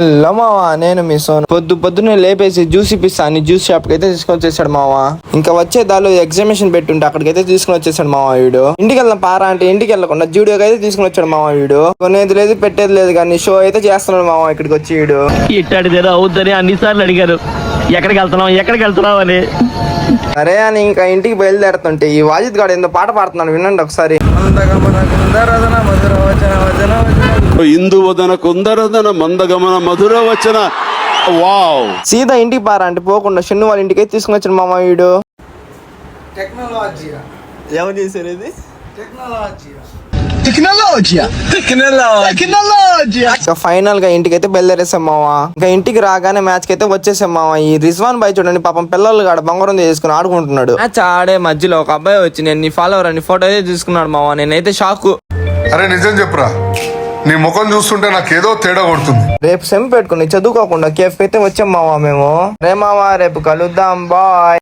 Hello మావా, నేను మీ సోను. పొద్దున్నే లేపేసి జ్యూస్ ఇప్పిస్తాను జ్యూస్ షాప్ కి అయితే తీసుకొని వచ్చేసాడు మావా. ఇంకా వచ్చే దాలో ఎగ్జామినేషన్ పెట్టుంటే అక్కడికైతే తీసుకుని వచ్చేసాడు మావా వీడు. ఇంటికి వెళ్దాం పారా అంటే ఇంటికి వెళ్ళకుండా జూడియోకి అయితే తీసుకుని వచ్చాడు మావా వీడు. కొనేది లేదు పెట్టేది లేదు కానీ షో అయితే చేస్తున్నాడు మావా ఇక్కడికి వచ్చి వీడు. ఇట్టాడిదేదో అవుద్దని అన్నిసార్లు అడిగారు, ఎక్కడికి వెళ్తున్నావు అని. సరే అని ఇంకా ఇంటికి బయలుదేరుతుంటే ఈ వాజిద్ గాడు ఏందో పాట పాడుతున్నాడు, వినండి ఒకసారి. ఇందువదన కుందరదన మందగమన మధుర వచన. వావ్. సీదా ఇంటికి పారా అంటే పోకుండా షన్ను వాళ్ళ ఇంటికి అయితే తీసుకుని వచ్చాడు మామ వీడు. టెక్నాలజీ ఎవరు చేశారు ఇది? ఇంకా ఫైనల్ గా ఇంటికి అయితే బయలుదేరేసాం మావా. ఇంకా ఇంటికి రాగానే మ్యాచ్ కి అయితే వచ్చేసాం మావా. ఈ రిజ్వాన్ బాయ్ చూడండి పాపం పిల్లలు కాడ బంగారం చేసుకుని ఆడుకుంటున్నాడు. మ్యాచ్ ఆడే మధ్యలో ఒక అబ్బాయి వచ్చి నేను నీ ఫాలోవర్ అని ఫోటో అయితే తీసుకున్నాడు మావా. నేనైతే షాక్. అరే నిజం చెప్పురా, నీ ముఖం చూస్తుంటే నాకేదో తేడా కొడుతుంది. రేపు సెమ్ పెట్టుకుని చదువుకోకుండా కేఫ్ అయితే వచ్చాం మావా మేము. రే మావా రేపు కలుద్దాం బాయ్.